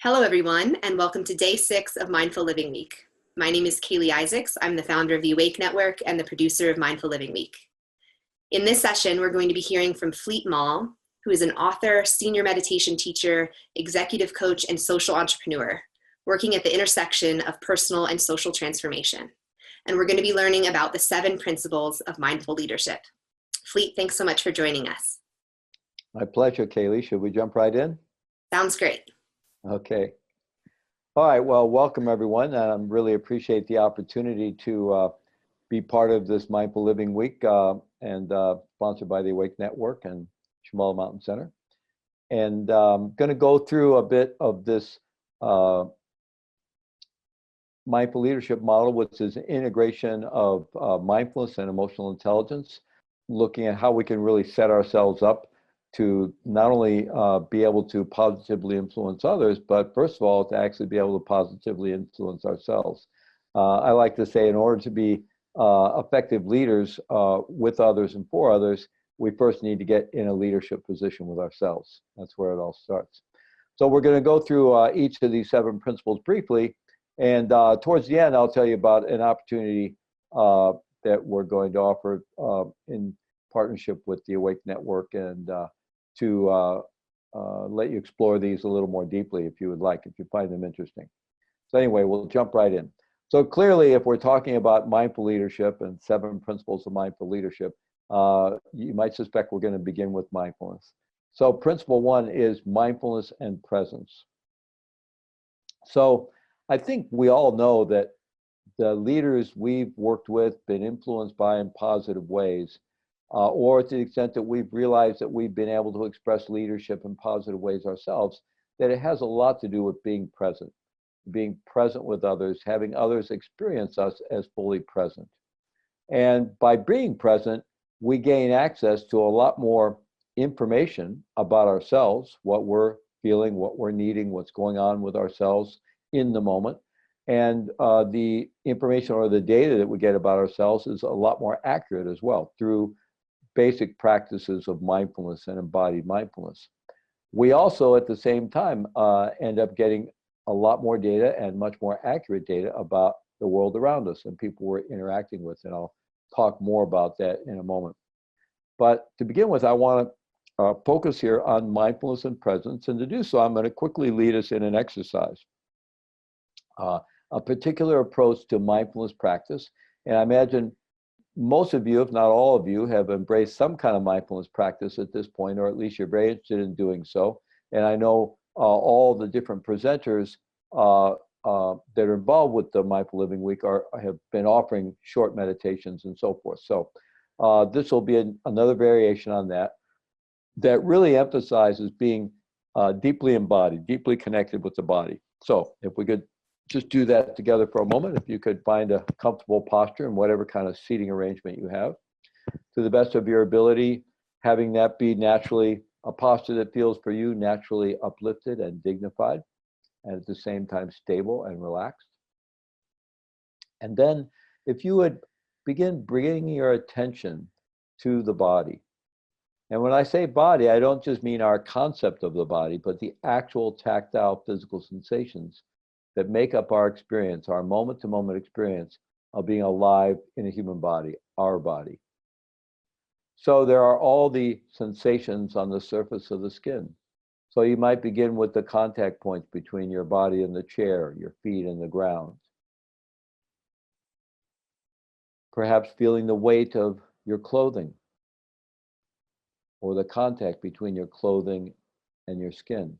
Hello, everyone, and welcome to day 6 of Mindful Living Week. My name is Kaylee Isaacs. I'm the founder of the Awake Network and the producer of Mindful Living Week. In this session, we're going to be hearing from Maull, who is an author, senior meditation teacher, executive coach, and social entrepreneur, working at the intersection of personal and social transformation. And we're going to be learning about the 7 principles of mindful leadership. Fleet, thanks so much for joining us. My pleasure, Kaylee. Should we jump right in? Sounds great. Okay. All right. Well, welcome, everyone. I really appreciate the opportunity to be part of this Mindful Living Week and sponsored by the Awake Network and Maull Mountain Center. And I'm going to go through a bit of this mindful leadership model, which is an integration of mindfulness and emotional intelligence, looking at how we can really set ourselves up to not only be able to positively influence others, but first of all, to actually be able to positively influence ourselves. I like to say in order to be effective leaders with others and for others, we first need to get in a leadership position with ourselves. That's where it all starts. So we're going to go through each of these 7 principles briefly. And towards the end, I'll tell you about an opportunity that we're going to offer in partnership with the Awake Network and to let you explore these a little more deeply if you would like, if you find them interesting. So anyway, we'll jump right in. So clearly, if we're talking about mindful leadership and 7 principles of mindful leadership, you might suspect we're going to begin with mindfulness. So principle 1 is mindfulness and presence. So I think we all know that the leaders we've worked with, been influenced by in positive ways, or to the extent that we've realized that we've been able to express leadership in positive ways ourselves, that it has a lot to do with being present with others, having others experience us as fully present. And by being present, we gain access to a lot more information about ourselves, what we're feeling, what we're needing, what's going on with ourselves in the moment. And the information or the data that we get about ourselves is a lot more accurate as well through basic practices of mindfulness and embodied mindfulness. We also, at the same time, end up getting a lot more data and much more accurate data about the world around us and people we're interacting with. And I'll talk more about that in a moment. But to begin with, I want to focus here on mindfulness and presence. And to do so, I'm going to quickly lead us in an exercise. A particular approach to mindfulness practice. And I imagine most of you, if not all of you, have embraced some kind of mindfulness practice at this point, or at least you're very interested in doing so. And I know all the different presenters that are involved with the Mindful Living Week have been offering short meditations and so forth. So this will be another variation on that really emphasizes being deeply embodied, deeply connected with the body. So if we could just do that together for a moment. If you could find a comfortable posture in whatever kind of seating arrangement you have, to the best of your ability, having that be naturally a posture that feels for you naturally uplifted and dignified, and at the same time stable and relaxed. And then if you would begin bringing your attention to the body. And when I say body, I don't just mean our concept of the body, but the actual tactile physical sensations that make up our experience, our moment-to-moment experience of being alive in a human body, our body. So there are all the sensations on the surface of the skin. So you might begin with the contact points between your body and the chair, your feet and the ground. Perhaps feeling the weight of your clothing, or the contact between your clothing and your skin.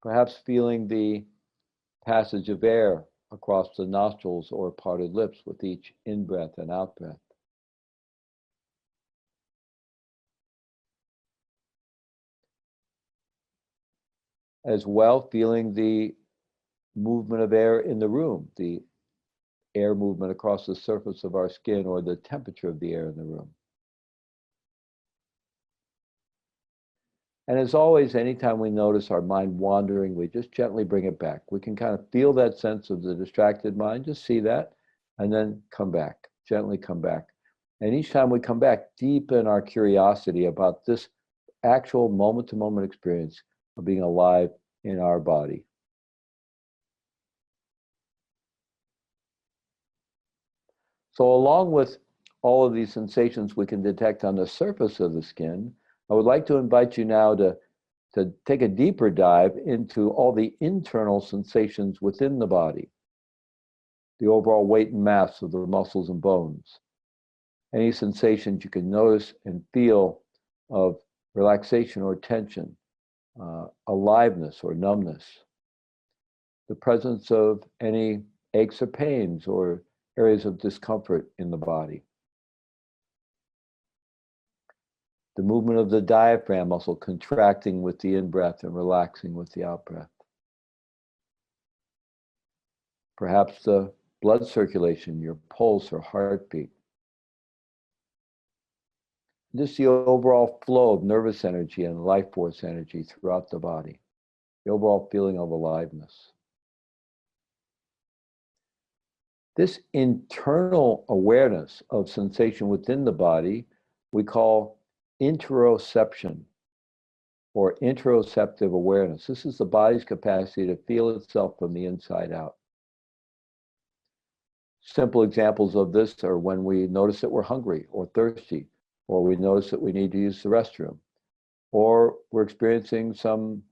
Perhaps feeling the passage of air across the nostrils or parted lips with each in-breath and out-breath. As well, feeling the movement of air in the room, the air movement across the surface of our skin or the temperature of the air in the room. And as always, anytime we notice our mind wandering, we just gently bring it back. We can kind of feel that sense of the distracted mind, just see that, and then come back, gently come back. And each time we come back, deepen our curiosity about this actual moment-to-moment experience of being alive in our body. So along with all of these sensations we can detect on the surface of the skin, I would like to invite you now to take a deeper dive into all the internal sensations within the body, the overall weight and mass of the muscles and bones, any sensations you can notice and feel of relaxation or tension, aliveness or numbness, the presence of any aches or pains or areas of discomfort in the body, the movement of the diaphragm muscle contracting with the in-breath and relaxing with the out-breath. Perhaps the blood circulation, your pulse or heartbeat. Just the overall flow of nervous energy and life force energy throughout the body, the overall feeling of aliveness. This internal awareness of sensation within the body we call interoception or interoceptive awareness. This is the body's capacity to feel itself from the inside out. Simple examples of this are when we notice that we're hungry or thirsty, or we notice that we need to use the restroom, or we're experiencing some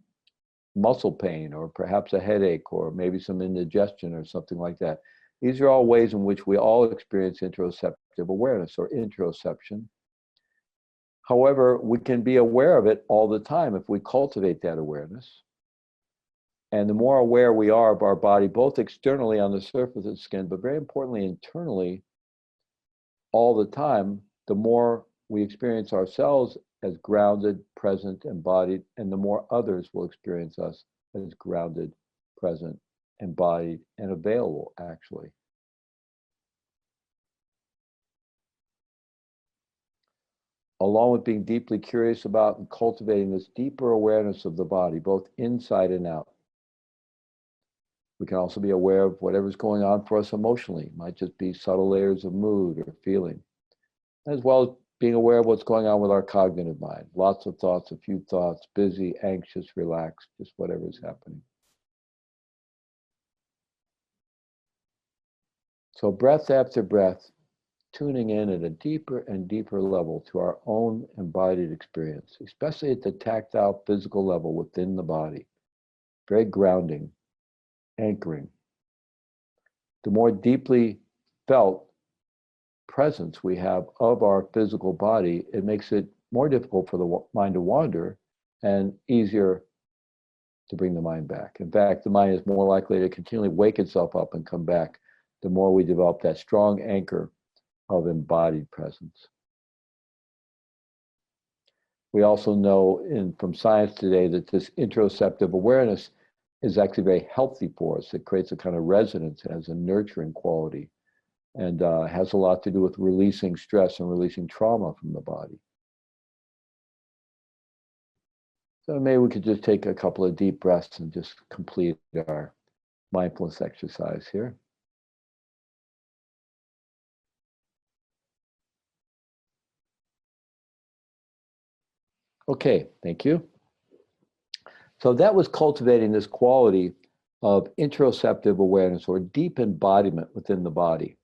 muscle pain, or perhaps a headache, or maybe some indigestion or something like that. These are all ways in which we all experience interoceptive awareness or interoception. However, we can be aware of it all the time if we cultivate that awareness. And the more aware we are of our body, both externally on the surface of the skin, but very importantly internally all the time, the more we experience ourselves as grounded, present, embodied, and the more others will experience us as grounded, present, embodied, and available, actually. Along with being deeply curious about and cultivating this deeper awareness of the body, both inside and out. We can also be aware of whatever's going on for us emotionally. It might just be subtle layers of mood or feeling, as well as being aware of what's going on with our cognitive mind. Lots of thoughts, a few thoughts, busy, anxious, relaxed, just whatever's happening. So breath after breath, tuning in at a deeper and deeper level to our own embodied experience, especially at the tactile physical level within the body. Very grounding, anchoring. The more deeply felt presence we have of our physical body, it makes it more difficult for the mind to wander and easier to bring the mind back. In fact, the mind is more likely to continually wake itself up and come back the more we develop that strong anchor of embodied presence. We also know from science today that this interoceptive awareness is actually very healthy for us. It creates a kind of resonance, it has a nurturing quality, and has a lot to do with releasing stress and releasing trauma from the body. So maybe we could just take a couple of deep breaths and just complete our mindfulness exercise here. Okay, thank you. So that was cultivating this quality of interoceptive awareness or deep embodiment within the body.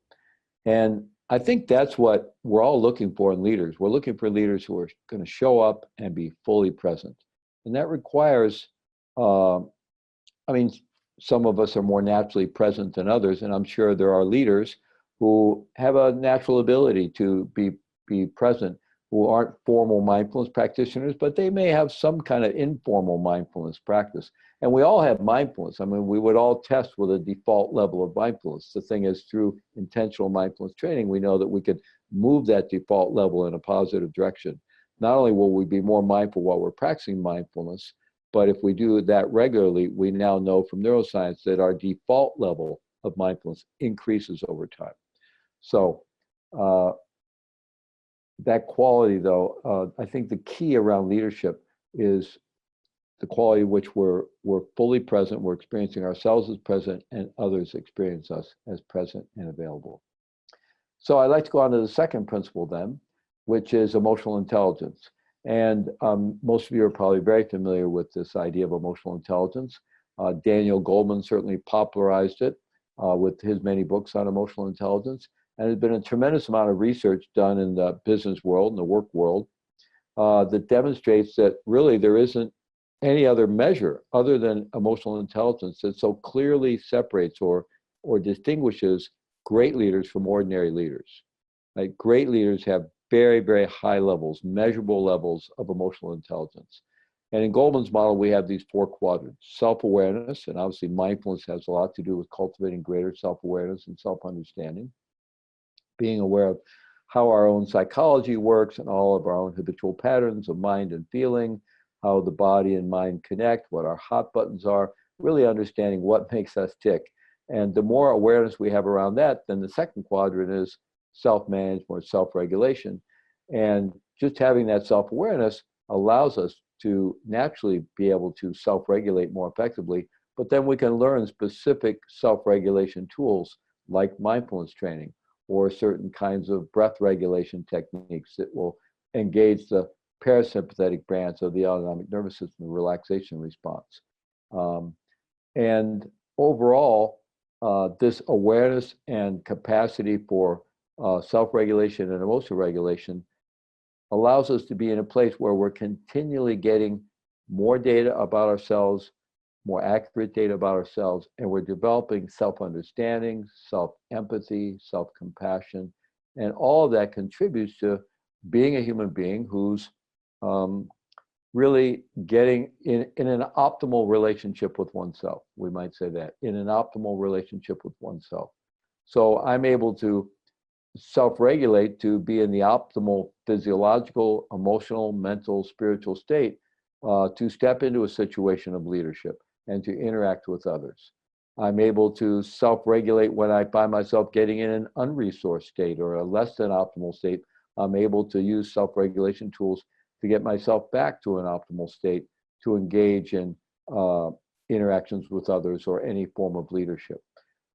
And I think that's what we're all looking for in leaders. We're looking for leaders who are going to show up and be fully present. And that requires, some of us are more naturally present than others, and I'm sure there are leaders who have a natural ability to be present, who aren't formal mindfulness practitioners, but they may have some kind of informal mindfulness practice. And we all have mindfulness. I mean, we would all test with a default level of mindfulness. The thing is, through intentional mindfulness training, we know that we could move that default level in a positive direction. Not only will we be more mindful while we're practicing mindfulness, but if we do that regularly, we now know from neuroscience that our default level of mindfulness increases over time. So, that quality, though, I think the key around leadership is the quality in which we're fully present, we're experiencing ourselves as present, and others experience us as present and available. So I'd like to go on to the second principle then, which is emotional intelligence. And most of you are probably very familiar with this idea of emotional intelligence. Daniel Goleman certainly popularized it with his many books on emotional intelligence. And there's been a tremendous amount of research done in the business world and the work world that demonstrates that really there isn't any other measure other than emotional intelligence that so clearly separates or distinguishes great leaders from ordinary leaders. Like, great leaders have very, very high levels, measurable levels of emotional intelligence. And in Goleman's model, we have these 4 quadrants: self-awareness, and obviously mindfulness has a lot to do with cultivating greater self-awareness and self-understanding, being aware of how our own psychology works and all of our own habitual patterns of mind and feeling, how the body and mind connect, what our hot buttons are, really understanding what makes us tick. And the more awareness we have around that, then the second quadrant is self-management or self-regulation. And just having that self-awareness allows us to naturally be able to self-regulate more effectively, but then we can learn specific self-regulation tools like mindfulness training or certain kinds of breath regulation techniques that will engage the parasympathetic branch of the autonomic nervous system, the relaxation response. And overall, this awareness and capacity for self-regulation and emotional regulation allows us to be in a place where we're continually getting more data about ourselves, more accurate data about ourselves, and we're developing self-understanding, self-empathy, self-compassion, and all of that contributes to being a human being who's really getting in an optimal relationship with oneself. We might say that, in an optimal relationship with oneself. So I'm able to self-regulate to be in the optimal physiological, emotional, mental, spiritual state to step into a situation of leadership and to interact with others. I'm able to self-regulate when I find myself getting in an unresourced state or a less than optimal state. I'm able to use self-regulation tools to get myself back to an optimal state to engage in interactions with others or any form of leadership.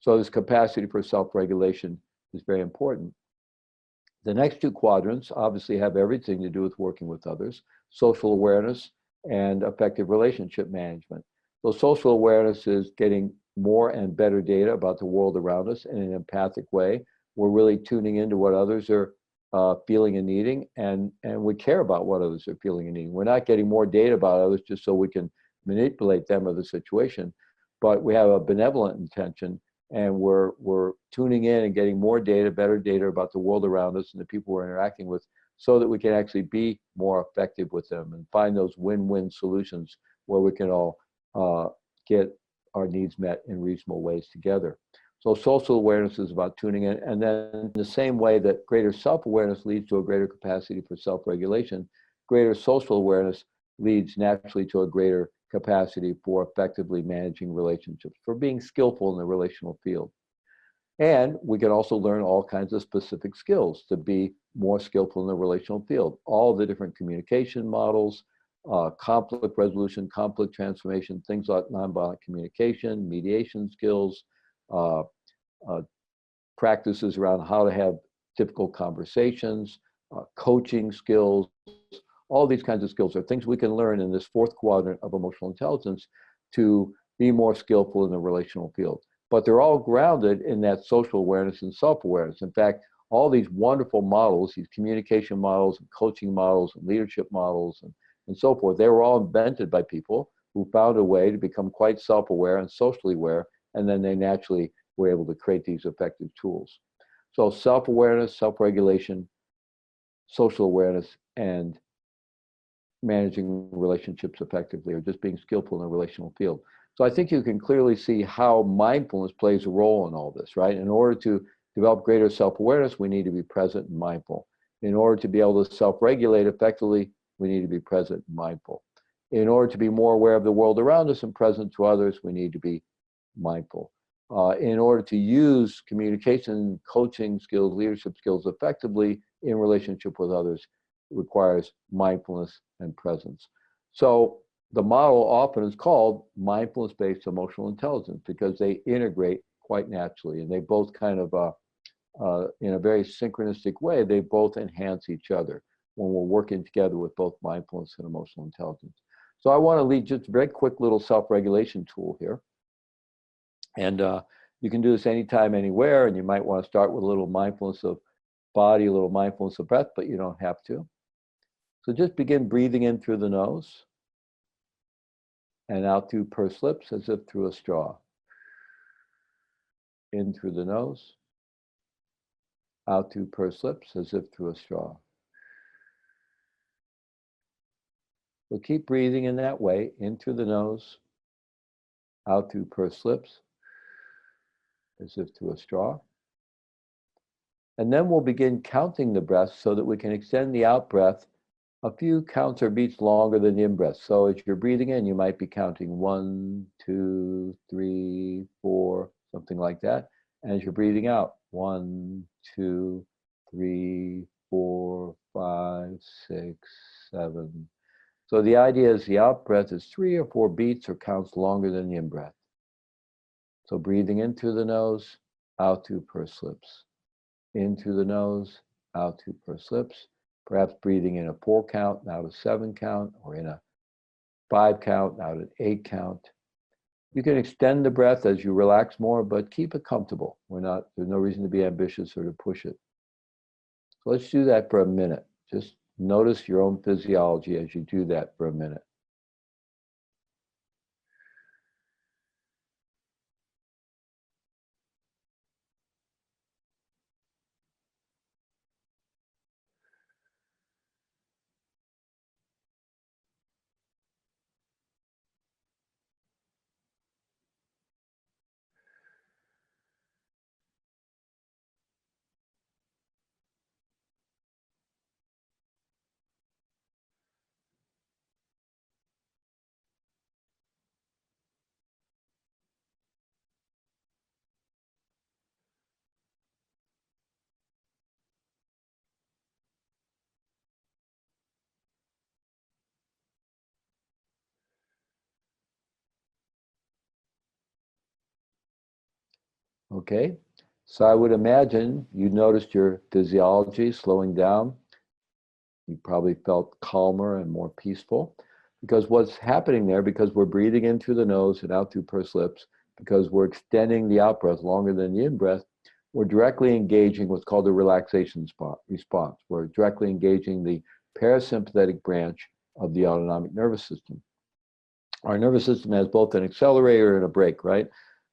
So this capacity for self-regulation is very important. The next 2 quadrants obviously have everything to do with working with others: social awareness and effective relationship management. So social awareness is getting more and better data about the world around us in an empathic way. We're really tuning into what others are feeling and needing, and we care about what others are feeling and needing. We're not getting more data about others just so we can manipulate them or the situation, but we have a benevolent intention, and we're tuning in and getting more data, better data about the world around us and the people we're interacting with, so that we can actually be more effective with them and find those win-win solutions where we can all get our needs met in reasonable ways together. So social awareness is about tuning in, and then in the same way that greater self-awareness leads to a greater capacity for self-regulation, greater social awareness leads naturally to a greater capacity for effectively managing relationships, for being skillful in the relational field. And we can also learn all kinds of specific skills to be more skillful in the relational field. All the different communication models, conflict resolution, conflict transformation, things like nonviolent communication, mediation skills, practices around how to have difficult conversations, coaching skills. All these kinds of skills are things we can learn in this 4th quadrant of emotional intelligence to be more skillful in the relational field. But they're all grounded in that social awareness and self-awareness. In fact, all these wonderful models, these communication models, and coaching models, and leadership models, and so forth, they were all invented by people who found a way to become quite self-aware and socially aware, and then they naturally were able to create these effective tools. So self-awareness, self-regulation, social awareness, and managing relationships effectively, or just being skillful in the relational field. So I think you can clearly see how mindfulness plays a role in all this, right? In order to develop greater self-awareness, we need to be present and mindful. In order to be able to self-regulate effectively, we need to be present and mindful. In order to be more aware of the world around us and present to others, we need to be mindful. In order to use communication, coaching skills, leadership skills effectively in relationship with others, requires mindfulness and presence. So the model often is called mindfulness-based emotional intelligence because they integrate quite naturally, and they both kind of, in a very synchronistic way, they both enhance each other. when we're working together with both mindfulness and emotional intelligence. So I want to lead just a very quick little self-regulation tool here. And you can do this anytime, anywhere, and you might want to start with a little mindfulness of body, a little mindfulness of breath, but you don't have to. So just begin breathing in through the nose and out through pursed lips as if through a straw. In through the nose, out through pursed lips as if through a straw. So keep breathing in that way, in through the nose, out through pursed lips as if through a straw. And then we'll begin counting the breaths so that we can extend the out breath a few counts or beats longer than the in breath. So as you're breathing in, you might be counting 1, 2, 3, 4, something like that. And as you're breathing out, 1, 2, 3, 4, 5, 6, 7. So the idea is the out breath is 3 or 4 beats or counts longer than the in breath. So breathing in through the nose, out through pursed lips. In through the nose, out through pursed lips. Perhaps breathing in a 4 count, out a 7 count, or in a 5 count, out an 8 count. You can extend the breath as you relax more, but keep it comfortable. There's no reason to be ambitious or to push it. So let's do that for a minute. Just notice your own physiology as you do that for a minute. Okay, so I would imagine you noticed your physiology slowing down. You probably felt calmer and more peaceful because what's happening there, because we're breathing in through the nose and out through pursed lips, because we're extending the out breath longer than the in breath, we're directly engaging what's called the relaxation response. We're directly engaging the parasympathetic branch of the autonomic nervous system. Our nervous system has both an accelerator and a brake, right?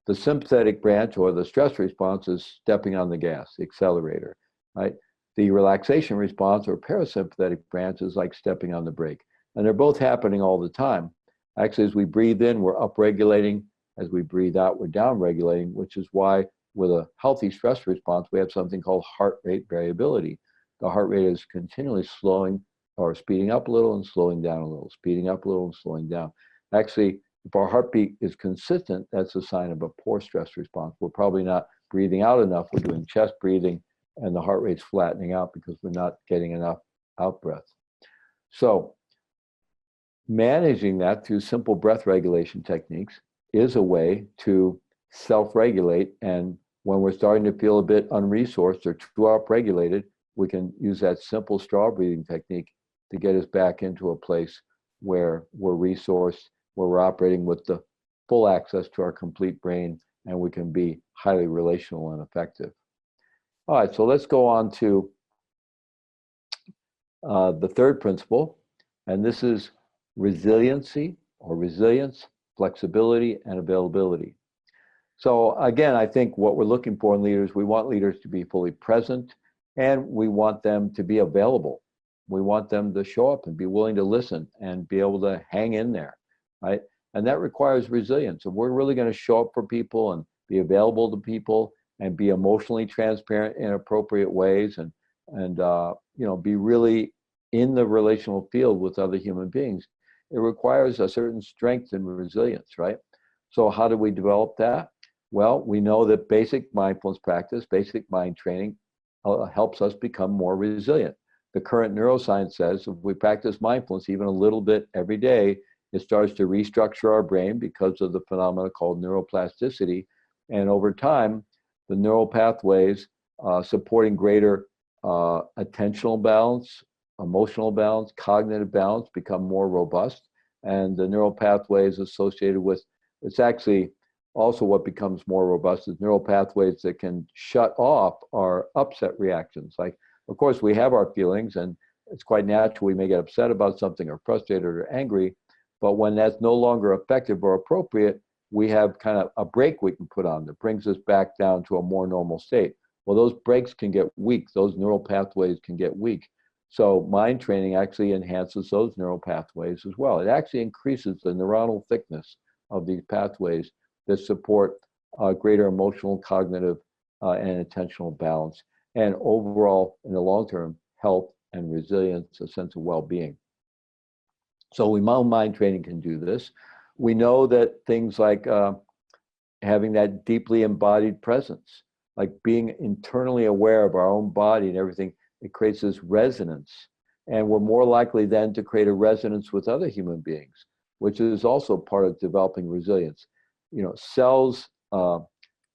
The sympathetic branch or the stress response is stepping on the gas, the accelerator, right? The relaxation response or parasympathetic branch is like stepping on the brake. And they're both happening all the time. Actually, as we breathe in, we're upregulating. As we breathe out, we're downregulating, which is why with a healthy stress response, we have something called heart rate variability. The heart rate is continually slowing or speeding up a little and slowing down a little, speeding up a little and slowing down. Actually, if our heartbeat is consistent, that's a sign of a poor stress response. We're probably not breathing out enough. We're doing chest breathing and the heart rate's flattening out because we're not getting enough out breath. So managing that through simple breath regulation techniques is a way to self-regulate. And when we're starting to feel a bit unresourced or too upregulated, we can use that simple straw breathing technique to get us back into a place where we're resourced, where we're operating with the full access to our complete brain, and we can be highly relational and effective. All right, so let's go on to the third principle, and this is resiliency or resilience, flexibility, and availability. So again, I think what we're looking for in leaders, we want leaders to be fully present, and we want them to be available. We want them to show up and be willing to listen and be able to hang in there, right? And that requires resilience. And we're really going to show up for people and be available to people and be emotionally transparent in appropriate ways and you know, be really in the relational field with other human beings. It requires a certain strength and resilience, right? So how do we develop that? Well, we know that basic mindfulness practice, basic mind training helps us become more resilient. The current neuroscience says if we practice mindfulness even a little bit every day, it starts to restructure our brain because of the phenomena called neuroplasticity. And over time, the neural pathways supporting greater attentional balance, emotional balance, cognitive balance become more robust. And the neural pathways associated with, it's actually also what becomes more robust is neural pathways that can shut off our upset reactions. Like, of course, we have our feelings, and it's quite natural we may get upset about something or frustrated or angry, but when that's no longer effective or appropriate, we have kind of a brake we can put on that brings us back down to a more normal state. Well, those brakes can get weak. Those neural pathways can get weak. So mind training actually enhances those neural pathways as well. It actually increases the neuronal thickness of these pathways that support greater emotional, cognitive, and attentional balance, and overall, in the long term, health and resilience, a sense of well-being. So we know mind training can do this. We know that things like having that deeply embodied presence, like being internally aware of our own body and everything, it creates this resonance. And we're more likely then to create a resonance with other human beings, which is also part of developing resilience. You know, cells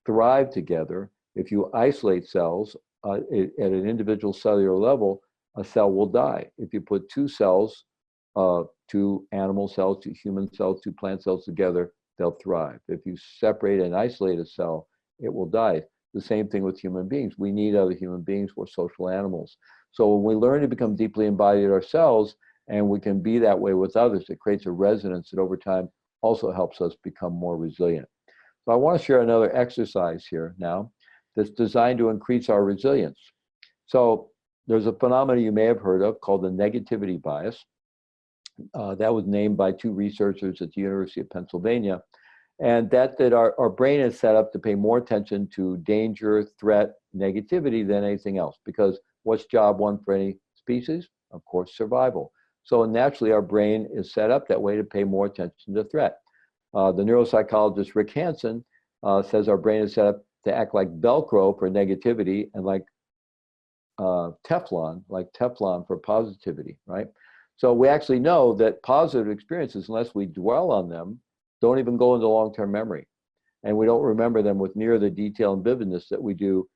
thrive together. If you isolate cells at an individual cellular level, a cell will die. If you put two cells, two animal cells, two human cells, two plant cells together, they'll thrive. If you separate and isolate a cell, it will die. The same thing with human beings. We need other human beings. We're social animals. So when we learn to become deeply embodied ourselves, and we can be that way with others, it creates a resonance that over time also helps us become more resilient. So I want to share another exercise here now that's designed to increase our resilience. So there's a phenomenon you may have heard of called the negativity bias. That was named by two researchers at the University of Pennsylvania. And that our brain is set up to pay more attention to danger, threat, negativity than anything else. Because what's job one for any species? Of course, survival. So naturally, our brain is set up that way to pay more attention to threat. The neuropsychologist Rick Hanson says our brain is set up to act like Velcro for negativity and like Teflon for positivity, right? So we actually know that positive experiences, unless we dwell on them, don't even go into long-term memory. And we don't remember them with near the detail and vividness that we do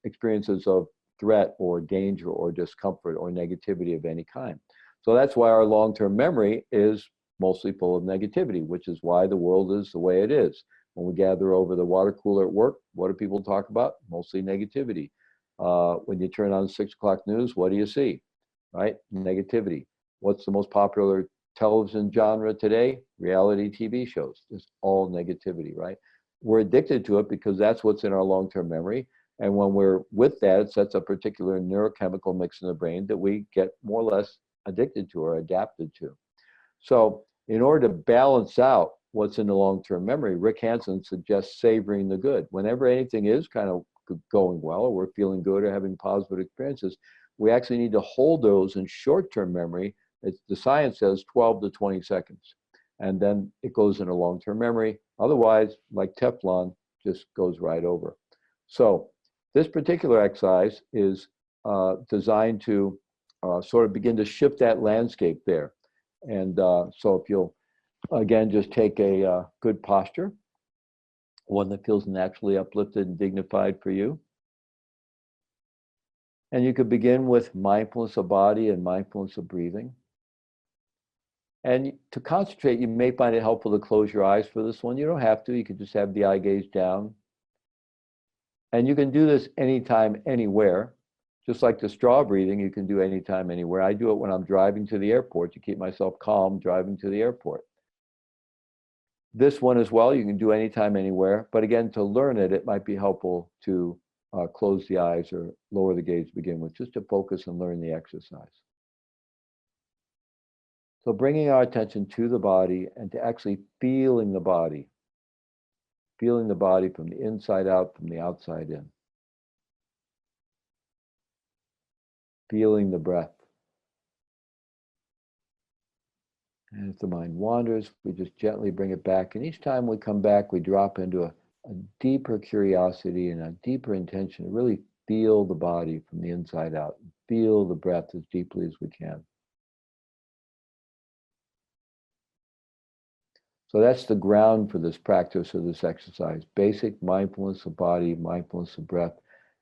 experiences of threat or danger or discomfort or negativity of any kind. So that's why our long-term memory is mostly full of negativity, which is why the world is the way it is. When we gather over the water cooler at work, what do people talk about? Mostly negativity. When you turn on 6 o'clock news, what do you see? Right? Negativity. What's the most popular television genre today? Reality TV shows. It's all negativity, right? We're addicted to it because that's what's in our long-term memory. And when we're with that, it sets a particular neurochemical mix in the brain that we get more or less addicted to or adapted to. So in order to balance out what's in the long-term memory, Rick Hanson suggests savoring the good. Whenever anything is kind of going well, or we're feeling good or having positive experiences, we actually need to hold those in short-term memory. The science says 12 to 20 seconds. And then it goes into long-term memory. Otherwise, like Teflon, just goes right over. So this particular exercise is designed to sort of begin to shift that landscape there. And so if you'll, again, just take a good posture, one that feels naturally uplifted and dignified for you. And you could begin with mindfulness of body and mindfulness of breathing. And to concentrate, you may find it helpful to close your eyes for this one. You don't have to. You could just have the eye gaze down. And you can do this anytime, anywhere. Just like the straw breathing, you can do anytime, anywhere. I do it when I'm driving to the airport to keep myself calm driving to the airport. This one as well, you can do anytime, anywhere. But again, to learn it, it might be helpful to close the eyes or lower the gaze to begin with, just to focus and learn the exercise. So bringing our attention to the body and to actually feeling the body from the inside out, from the outside in. Feeling the breath. And if the mind wanders, we just gently bring it back. And each time we come back, we drop into a deeper curiosity and a deeper intention to really feel the body from the inside out. Feel the breath as deeply as we can. So that's the ground for this practice of this exercise. Basic mindfulness of body, mindfulness of breath,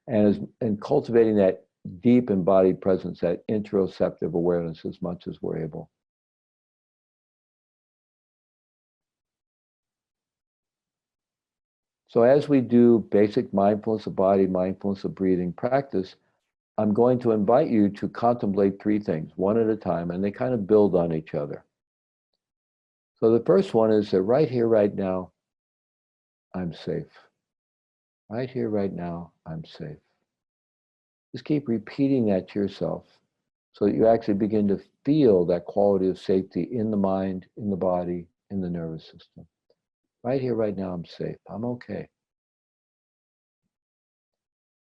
and cultivating that deep embodied presence, that interoceptive awareness as much as we're able. So as we do basic mindfulness of body, mindfulness of breathing practice, I'm going to invite you to contemplate three things, one at a time, and they kind of build on each other. So the first one is that right here, right now, I'm safe. Right here, right now, I'm safe. Just keep repeating that to yourself so that you actually begin to feel that quality of safety in the mind, in the body, in the nervous system. Right here, right now, I'm safe. I'm okay.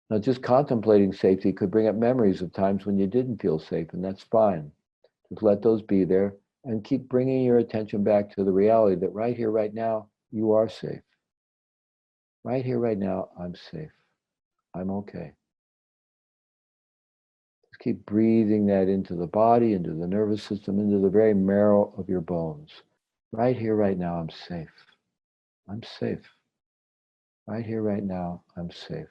Now, just contemplating safety could bring up memories of times when you didn't feel safe, and that's fine. Just let those be there and keep bringing your attention back to the reality that right here, right now, you are safe. Right here, right now, I'm safe. I'm okay. Just keep breathing that into the body, into the nervous system, into the very marrow of your bones. Right here, right now, I'm safe. I'm safe. Right here, right now, I'm safe.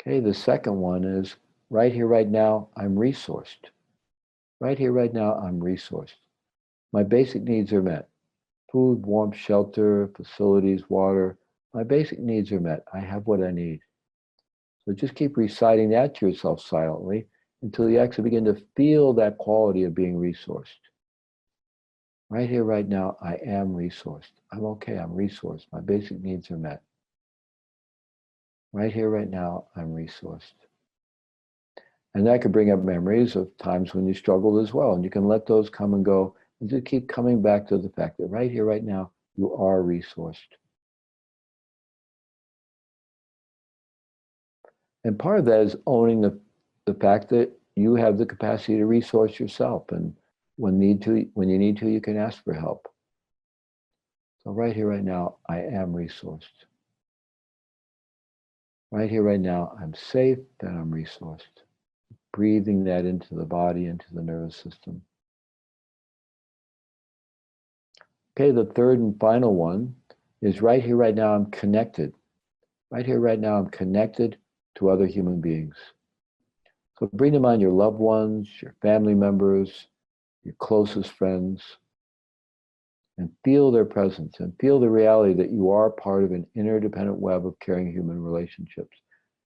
Okay, the second one is right here, right now, I'm resourced. Right here, right now, I'm resourced. My basic needs are met. Food, warmth, shelter, facilities, water. My basic needs are met. I have what I need. So just keep reciting that to yourself silently until you actually begin to feel that quality of being resourced. Right here, right now, I am resourced. I'm okay, I'm resourced. My basic needs are met. Right here, right now, I'm resourced. And that could bring up memories of times when you struggled as well. And you can let those come and go and just keep coming back to the fact that right here, right now, you are resourced. And part of that is owning the fact that you have the capacity to resource yourself. And when you need to, you can ask for help. So right here, right now, I am resourced. Right here, right now, I'm safe and I'm resourced. Breathing that into the body, into the nervous system. Okay, the third and final one is right here, right now, I'm connected. Right here, right now, I'm connected to other human beings. So bring to mind your loved ones, your family members, your closest friends, and feel their presence and feel the reality that you are part of an interdependent web of caring human relationships.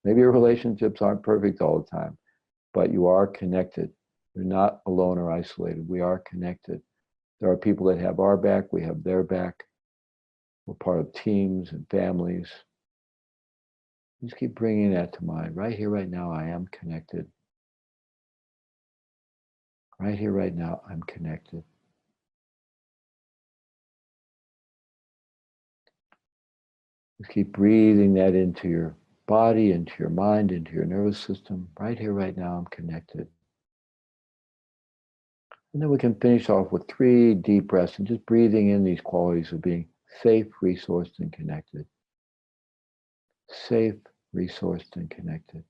Maybe your relationships aren't perfect all the time, but you are connected. You're not alone or isolated. We are connected. There are people that have our back, we have their back. We're part of teams and families. Just keep bringing that to mind. Right here, right now, I am connected. Right here, right now, I'm connected. Just keep breathing that into your body, into your mind, into your nervous system. Right here, right now, I'm connected. And then we can finish off with 3 deep breaths and just breathing in these qualities of being safe, resourced, and connected. Safe, resourced, and connected.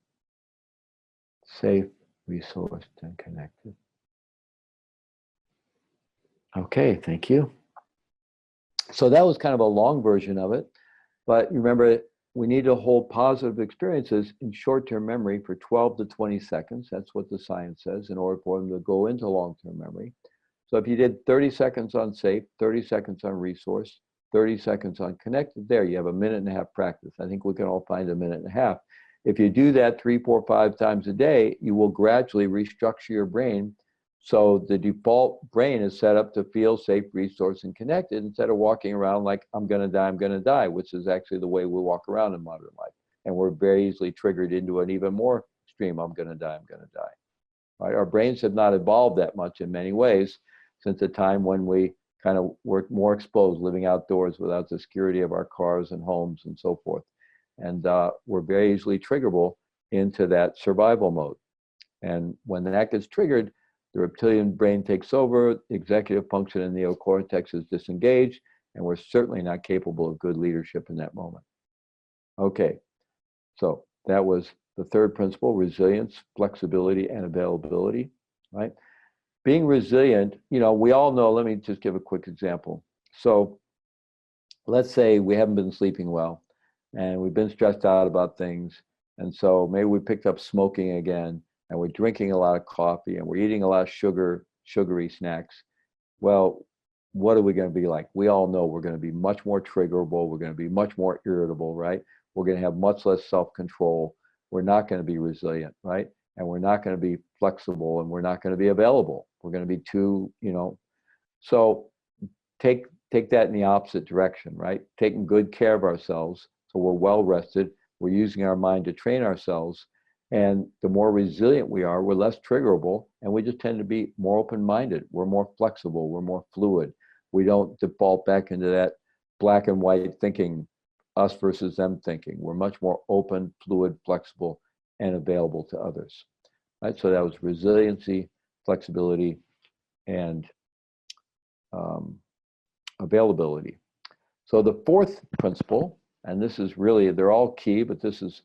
Safe, resourced, and connected. Okay, thank you. So that was kind of a long version of it, but remember, we need to hold positive experiences in short-term memory for 12 to 20 seconds. That's what the science says in order for them to go into long-term memory. So if you did 30 seconds on safe, 30 seconds on resource, 30 seconds on connected, there you have a minute and a half practice. I think we can all find a minute and a half. If you do that 3, 4, 5 times a day, you will gradually restructure your brain so the default brain is set up to feel safe, resourced, and connected instead of walking around like, I'm going to die, which is actually the way we walk around in modern life. And we're very easily triggered into an even more extreme, I'm going to die. Right? Our brains have not evolved that much in many ways since the time when we kind of were more exposed, living outdoors without the security of our cars and homes and so forth. And we're very easily triggerable into that survival mode. And when that gets triggered, the reptilian brain takes over, executive function in the neocortex is disengaged, and we're certainly not capable of good leadership in that moment. Okay, so that was the third principle, resilience, flexibility, and availability, right? Being resilient, we all know, let me just give a quick example. So let's say we haven't been sleeping well and we've been stressed out about things. And so maybe we picked up smoking again and we're drinking a lot of coffee and we're eating a lot of sugary snacks. Well, what are we going to be like? We all know we're going to be much more triggerable. We're going to be much more irritable, right? We're going to have much less self-control. We're not going to be resilient, right? And we're not going to be flexible and we're not going to be available. We're going to be too, so take that in the opposite direction, right? Taking good care of ourselves so we're well rested. We're using our mind to train ourselves. And the more resilient we are, we're less triggerable, and we just tend to be more open-minded. We're more flexible. We're more fluid. We don't default back into that black and white thinking, us versus them thinking. We're much more open, fluid, flexible, and available to others. Right? So that was resiliency, flexibility, and availability. So the fourth principle, and this is really, they're all key, but this is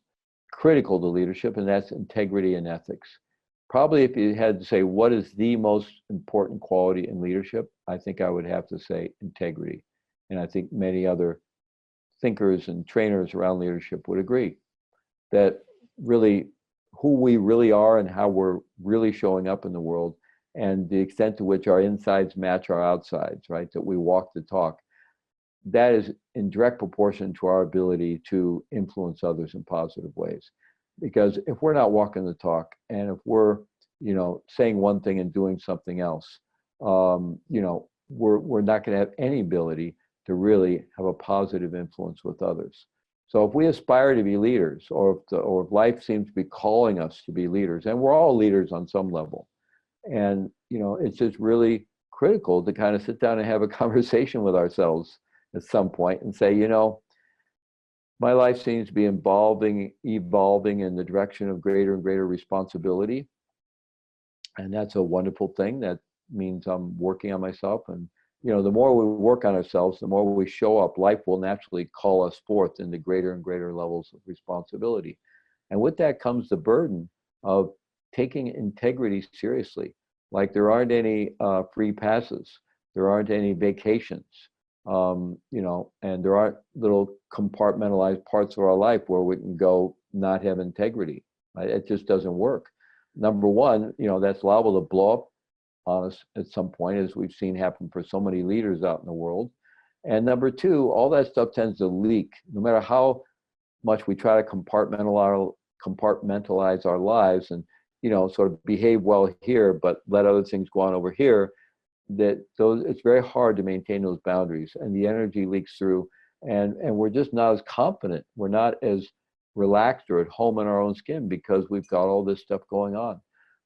critical to leadership, and that's integrity and ethics. Probably if you had to say what is the most important quality in leadership, I think I would have to say integrity. And I think many other thinkers and trainers around leadership would agree that really who we really are and how we're really showing up in the world and the extent to which our insides match our outsides, right? That we walk the talk. That is in direct proportion to our ability to influence others in positive ways. Because if we're not walking the talk and if we're, saying one thing and doing something else, we're not going to have any ability to really have a positive influence with others. So if we aspire to be leaders, or if life seems to be calling us to be leaders, and we're all leaders on some level, and it's just really critical to kind of sit down and have a conversation with ourselves at some point and say, my life seems to be evolving in the direction of greater and greater responsibility. And that's a wonderful thing. That means I'm working on myself. And, the more we work on ourselves, the more we show up, life will naturally call us forth into greater and greater levels of responsibility. And with that comes the burden of taking integrity seriously. Like there aren't any free passes. There aren't any vacations. And there aren't little compartmentalized parts of our life where we can go not have integrity. Right? It just doesn't work. Number one, that's liable to blow up on us at some point, as we've seen happen for so many leaders out in the world. And number two, all that stuff tends to leak. No matter how much we try to compartmentalize our lives and, sort of behave well here, but let other things go on over here, it's very hard to maintain those boundaries, and the energy leaks through, and we're just not as confident. We're not as relaxed or at home in our own skin because we've got all this stuff going on.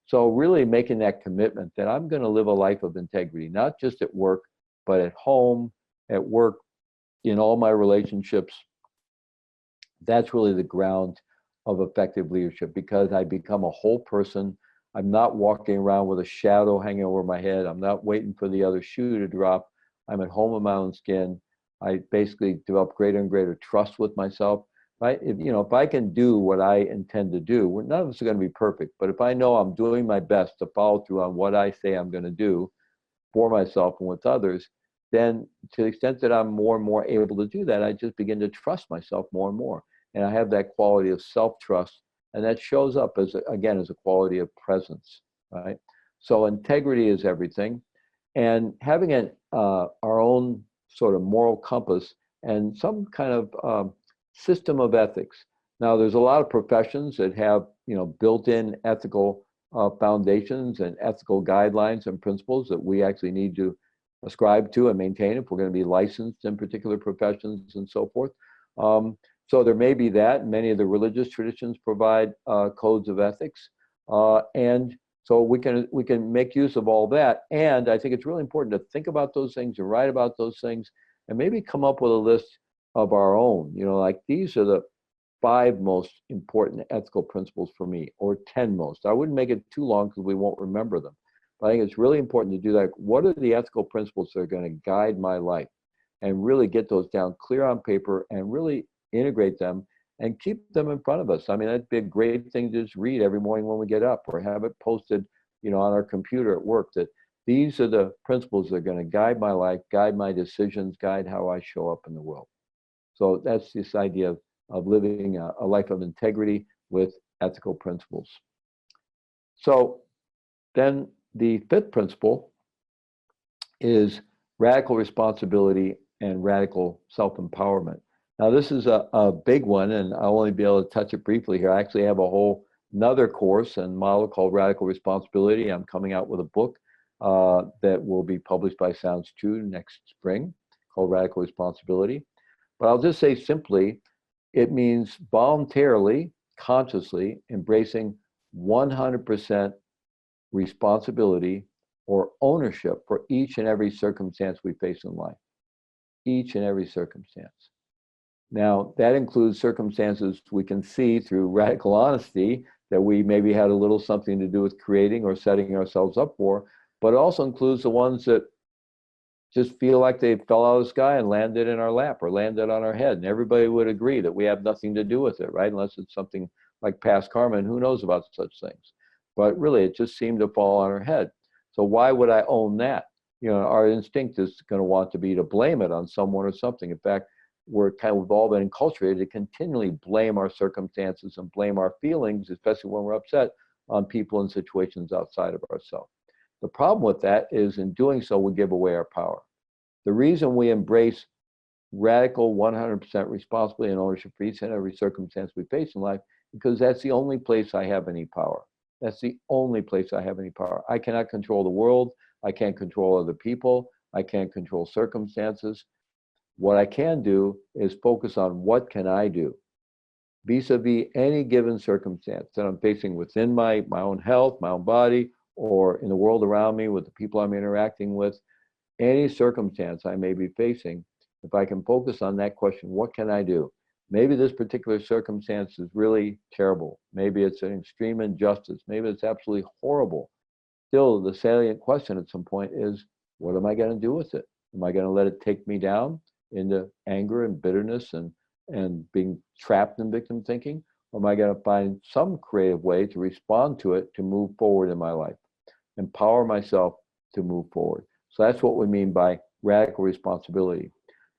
So really making that commitment that I'm going to live a life of integrity, not just at work, but at home, at work, in all my relationships. That's really the ground of effective leadership, because I become a whole person. I'm not walking around with a shadow hanging over my head. I'm not waiting for the other shoe to drop. I'm at home in my own skin. I basically develop greater and greater trust with myself. Right? If I can do what I intend to do, none of us are going to be perfect. But if I know I'm doing my best to follow through on what I say I'm going to do for myself and with others, then to the extent that I'm more and more able to do that, I just begin to trust myself more and more. And I have that quality of self-trust, and that shows up as a quality of presence, right? So integrity is everything, and having our own sort of moral compass and some kind of system of ethics. Now, there's a lot of professions that have built-in ethical foundations and ethical guidelines and principles that we actually need to ascribe to and maintain if we're going to be licensed in particular professions and so forth. So there may be that. Many of the religious traditions provide codes of ethics, and so we can make use of all that. And I think it's really important to think about those things and write about those things, and maybe come up with a list of our own. Like these are the 5 most important ethical principles for me, or 10 most. I wouldn't make it too long because we won't remember them. But I think it's really important to do that. What are the ethical principles that are going to guide my life? And really get those down clear on paper and really integrate them and keep them in front of us. I mean, that'd be a great thing to just read every morning when we get up, or have it posted, on our computer at work, that these are the principles that are going to guide my life, guide my decisions, guide how I show up in the world. So that's this idea of living a life of integrity with ethical principles. So then the fifth principle is radical responsibility and radical self-empowerment. Now, this is a big one, and I'll only be able to touch it briefly here. I actually have a whole another course and model called Radical Responsibility. I'm coming out with a book that will be published by Sounds True next spring called Radical Responsibility. But I'll just say simply, it means voluntarily, consciously embracing 100% responsibility or ownership for each and every circumstance we face in life. Each and every circumstance. Now, that includes circumstances we can see through radical honesty that we maybe had a little something to do with creating or setting ourselves up for, but it also includes the ones that just feel like they fell out of the sky and landed in our lap or landed on our head. And everybody would agree that we have nothing to do with it, right? Unless it's something like past karma, and who knows about such things. But really, it just seemed to fall on our head. So why would I own that? You know, our instinct is going to want to be to blame it on someone or something. In fact, we've all been enculturated to continually blame our circumstances and blame our feelings, especially when we're upset, on people and situations outside of ourselves. The problem with that is in doing so, we give away our power. The reason we embrace radical 100% responsibility and ownership for each and every circumstance we face in life, because that's the only place I have any power. That's the only place I have any power. I cannot control the world. I can't control other people. I can't control circumstances. What I can do is focus on what can I do vis-a-vis any given circumstance that I'm facing within my own health, my own body, or in the world around me with the people I'm interacting with, any circumstance I may be facing. If I can focus on that question, what can I do? Maybe this particular circumstance is really terrible. Maybe it's an extreme injustice. Maybe it's absolutely horrible. Still, the salient question at some point is, what am I going to do with it? Am I going to let it take me down into anger and bitterness and being trapped in victim thinking? Or am I going to find some creative way to respond to it to move forward in my life, empower myself to move forward? So that's what we mean by radical responsibility.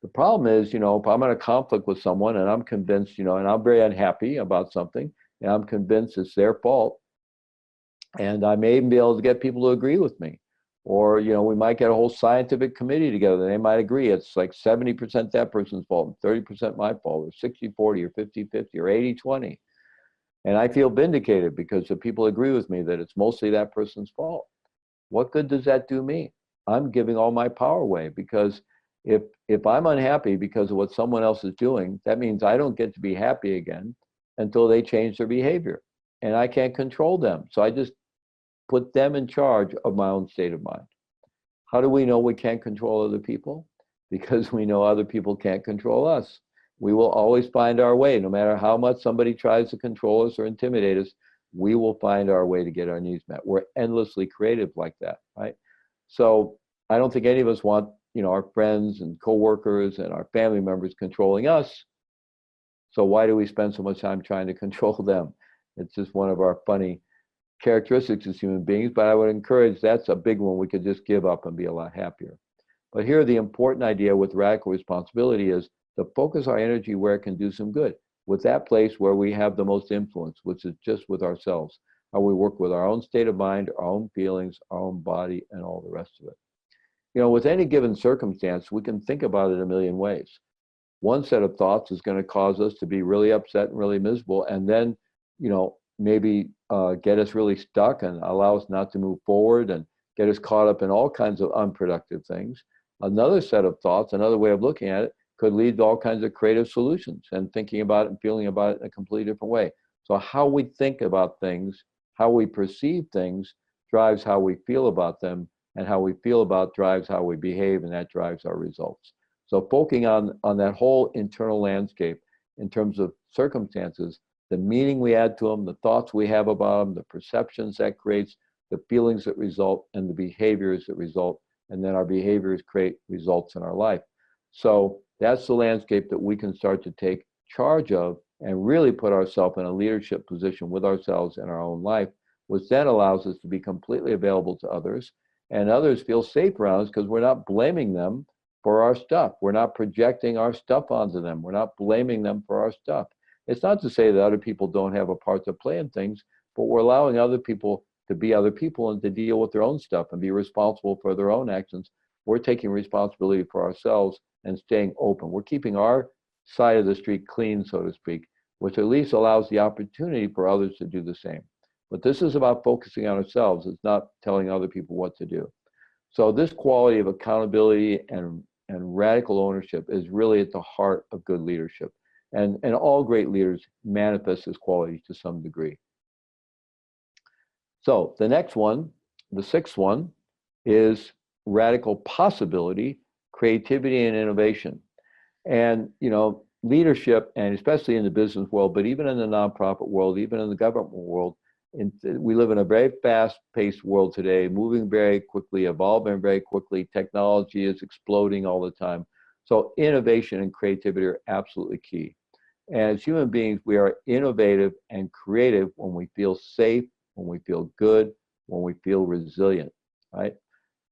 The problem is, if I'm in a conflict with someone and I'm convinced, and I'm very unhappy about something, and I'm convinced it's their fault, and I may even be able to get people to agree with me. Or, we might get a whole scientific committee together. They might agree it's like 70% that person's fault, and 30% my fault, or 60-40, or 50-50, or 80-20. And I feel vindicated because the people agree with me that it's mostly that person's fault. What good does that do me? I'm giving all my power away, because if I'm unhappy because of what someone else is doing, that means I don't get to be happy again until they change their behavior. And I can't control them. So I just put them in charge of my own state of mind. How do we know we can't control other people? Because we know other people can't control us. We will always find our way. No matter how much somebody tries to control us or intimidate us, we will find our way to get our needs met. We're endlessly creative like that, right? So I don't think any of us want, our friends and coworkers and our family members controlling us. So why do we spend so much time trying to control them? It's just one of our funny characteristics as human beings, but I would encourage, that's a big one we could just give up and be a lot happier. But here, the important idea with radical responsibility is to focus our energy where it can do some good, with that place where we have the most influence, which is just with ourselves, how we work with our own state of mind, our own feelings, our own body, and all the rest of it. With any given circumstance, we can think about it a million ways. One set of thoughts is going to cause us to be really upset and really miserable, and then, maybe get us really stuck and allow us not to move forward and get us caught up in all kinds of unproductive things. Another set of thoughts, another way of looking at it, could lead to all kinds of creative solutions and thinking about it and feeling about it in a completely different way. So how we think about things, how we perceive things, drives how we feel about them, and how we feel about drives how we behave, and that drives our results. So focusing on that whole internal landscape in terms of circumstances, the meaning we add to them, the thoughts we have about them, the perceptions that creates, the feelings that result, and the behaviors that result, and then our behaviors create results in our life. So that's the landscape that we can start to take charge of and really put ourselves in a leadership position with ourselves in our own life, which then allows us to be completely available to others and others feel safe around us because we're not blaming them for our stuff. We're not projecting our stuff onto them. We're not blaming them for our stuff. It's not to say that other people don't have a part to play in things, but we're allowing other people to be other people and to deal with their own stuff and be responsible for their own actions. We're taking responsibility for ourselves and staying open. We're keeping our side of the street clean, so to speak, which at least allows the opportunity for others to do the same. But this is about focusing on ourselves. It's not telling other people what to do. So this quality of accountability and radical ownership is really at the heart of good leadership. And all great leaders manifest this quality to some degree. So the next one, the sixth one, is radical possibility, creativity, and innovation. And, leadership, and especially in the business world, but even in the nonprofit world, even in the government world, we live in a very fast-paced world today, moving very quickly, evolving very quickly. Technology is exploding all the time. So innovation and creativity are absolutely key. And as human beings, we are innovative and creative when we feel safe, when we feel good, when we feel resilient, right?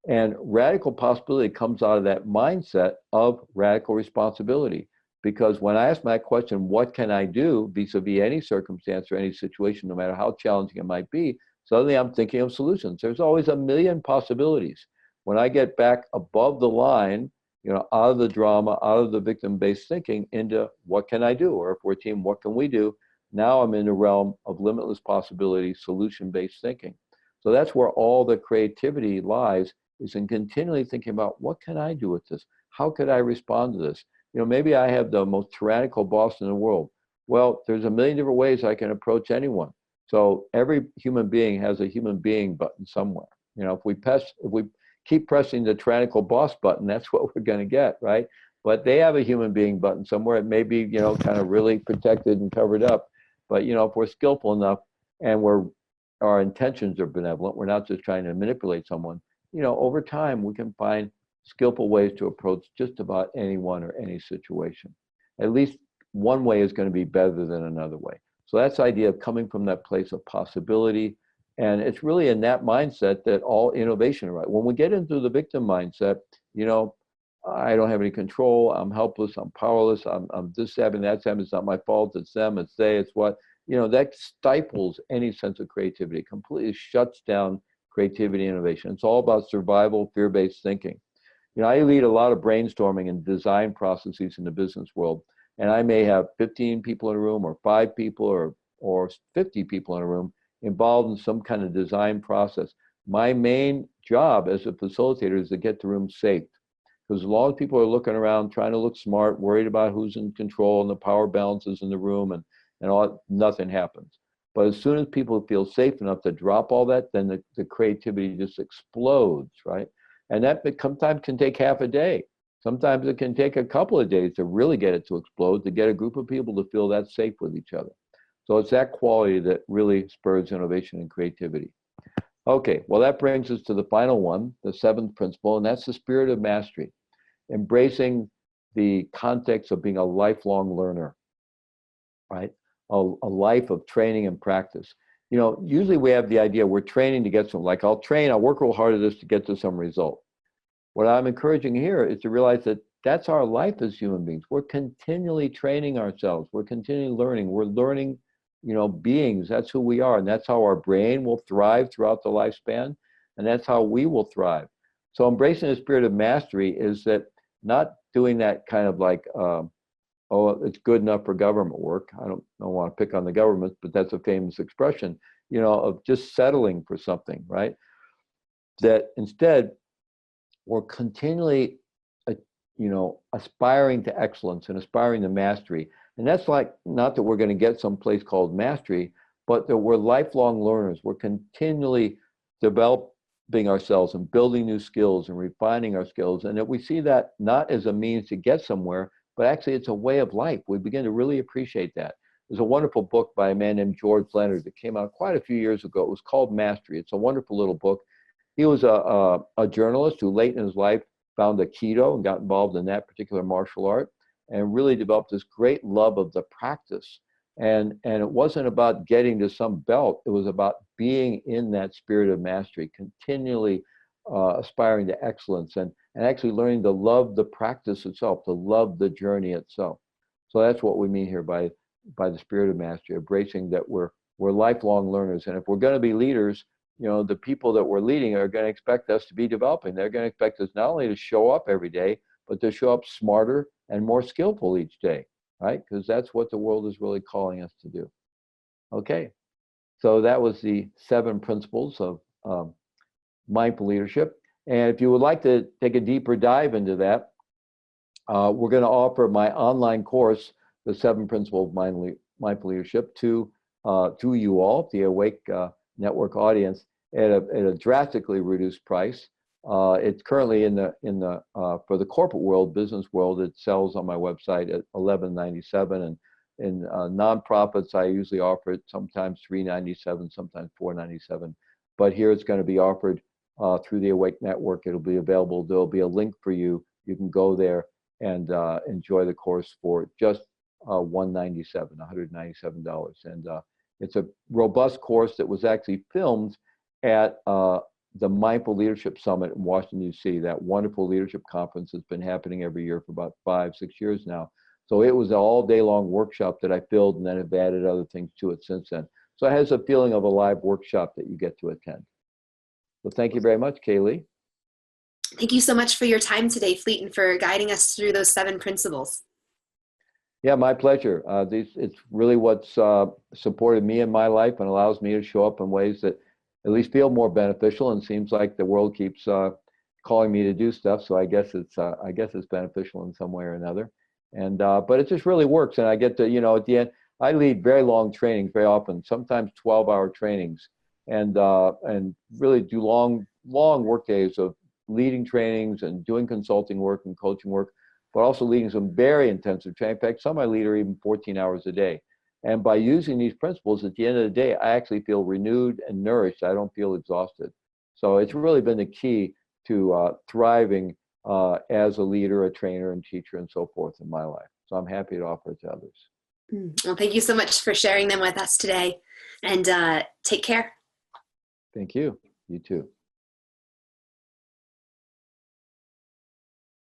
And radical possibility comes out of that mindset of radical responsibility. Because when I ask my question, what can I do vis-a-vis any circumstance or any situation, no matter how challenging it might be, suddenly I'm thinking of solutions. There's always a million possibilities. When I get back above the line, out of the drama, out of the victim-based thinking into what can I do? Or if we're a team, what can we do? Now I'm in the realm of limitless possibility, solution-based thinking. So that's where all the creativity lies, is in continually thinking about what can I do with this? How could I respond to this? Maybe I have the most tyrannical boss in the world. Well, there's a million different ways I can approach anyone. So every human being has a human being button somewhere. If we keep pressing the tyrannical boss button, that's what we're going to get, right? But they have a human being button somewhere. It may be, kind of really protected and covered up. But, if we're skillful enough and our intentions are benevolent, we're not just trying to manipulate someone, over time we can find skillful ways to approach just about anyone or any situation. At least one way is going to be better than another way. So that's the idea of coming from that place of possibility. And it's really in that mindset that all innovation, right? When we get into the victim mindset, I don't have any control, I'm helpless, I'm powerless, I'm this happening, that's happening, it's not my fault, it's them, it's they, it's what, that stifles any sense of creativity, completely shuts down creativity and innovation. It's all about survival, fear-based thinking. I lead a lot of brainstorming and design processes in the business world, and I may have 15 people in a room, or 5 people, or 50 people in a room involved in some kind of design process. My main job as a facilitator is to get the room safe, because a lot of people are looking around, trying to look smart, worried about who's in control and the power balances in the room, and all, nothing happens. But as soon as people feel safe enough to drop all that, then the creativity just explodes, right? And that sometimes can take half a day. Sometimes it can take a couple of days to really get it to explode, to get a group of people to feel that safe with each other. So it's that quality that really spurs innovation and creativity. Okay, well, that brings us to the final one, the seventh principle, and that's the spirit of mastery. Embracing the context of being a lifelong learner, right? A life of training and practice. Usually we have the idea we're training to get some, like I'll work real hard at this to get to some result. What I'm encouraging here is to realize that that's our life as human beings. We're continually training ourselves. We're continually learning. We're learning, beings. That's who we are. And that's how our brain will thrive throughout the lifespan. And that's how we will thrive. So embracing the spirit of mastery is that not doing that kind of like, oh, it's good enough for government work. I don't want to pick on the government, but that's a famous expression, of just settling for something, right? That instead, we're continually, aspiring to excellence and aspiring to mastery. And that's like, not that we're going to get some place called mastery, but that we're lifelong learners. We're continually developing ourselves and building new skills and refining our skills. And that we see that not as a means to get somewhere, but actually it's a way of life. We begin to really appreciate that. There's a wonderful book by a man named George Leonard that came out quite a few years ago. It was called Mastery. It's a wonderful little book. He was a journalist who late in his life found Aikido and got involved in that particular martial art and really developed this great love of the practice. And it wasn't about getting to some belt. It was about being in that spirit of mastery, continually aspiring to excellence and actually learning to love the practice itself, to love the journey itself. So that's what we mean here by the spirit of mastery, embracing that we're lifelong learners. And if we're going to be leaders, the people that we're leading are going to expect us to be developing. They're going to expect us not only to show up every day, but to show up smarter and more skillful each day, right? Because that's what the world is really calling us to do. Okay, so that was the 7 principles of mindful leadership. And if you would like to take a deeper dive into that, we're going to offer my online course, The 7 Principles of Mindful Leadership, to you all, the Awake Network audience, at a drastically reduced price. It's currently in the for the corporate world, business world, it sells on my website at $11.97, and in nonprofits, I usually offer it sometimes $3.97, sometimes $4.97. But here it's going to be offered through the Awake Network. It'll be available. There'll be a link for you. You can go there and enjoy the course for just $197. And it's a robust course that was actually filmed at the Mindful Leadership Summit in Washington, D.C. That wonderful leadership conference that's been happening every year for about 5-6 years now. So it was an all-day-long workshop that I filled, and then have added other things to it since then. So it has a feeling of a live workshop that you get to attend. So thank you very much, Kaylee. Thank you so much for your time today, Fleet, and for guiding us through those 7 principles. Yeah, my pleasure. It's really what's supported me in my life and allows me to show up in ways that at least feel more beneficial. And seems like the world keeps calling me to do stuff. So I guess it's beneficial in some way or another. And but it just really works. And I get to, at the end, I lead very long trainings very often, sometimes 12-hour trainings, and really do long work days of leading trainings and doing consulting work and coaching work, but also leading some very intensive training. In fact, some I lead are even 14 hours a day. And by using these principles, at the end of the day, I actually feel renewed and nourished. I don't feel exhausted. So it's really been the key to thriving as a leader, a trainer, and teacher, and so forth in my life. So I'm happy to offer it to others. Well, thank you so much for sharing them with us today, and take care. Thank you. You too.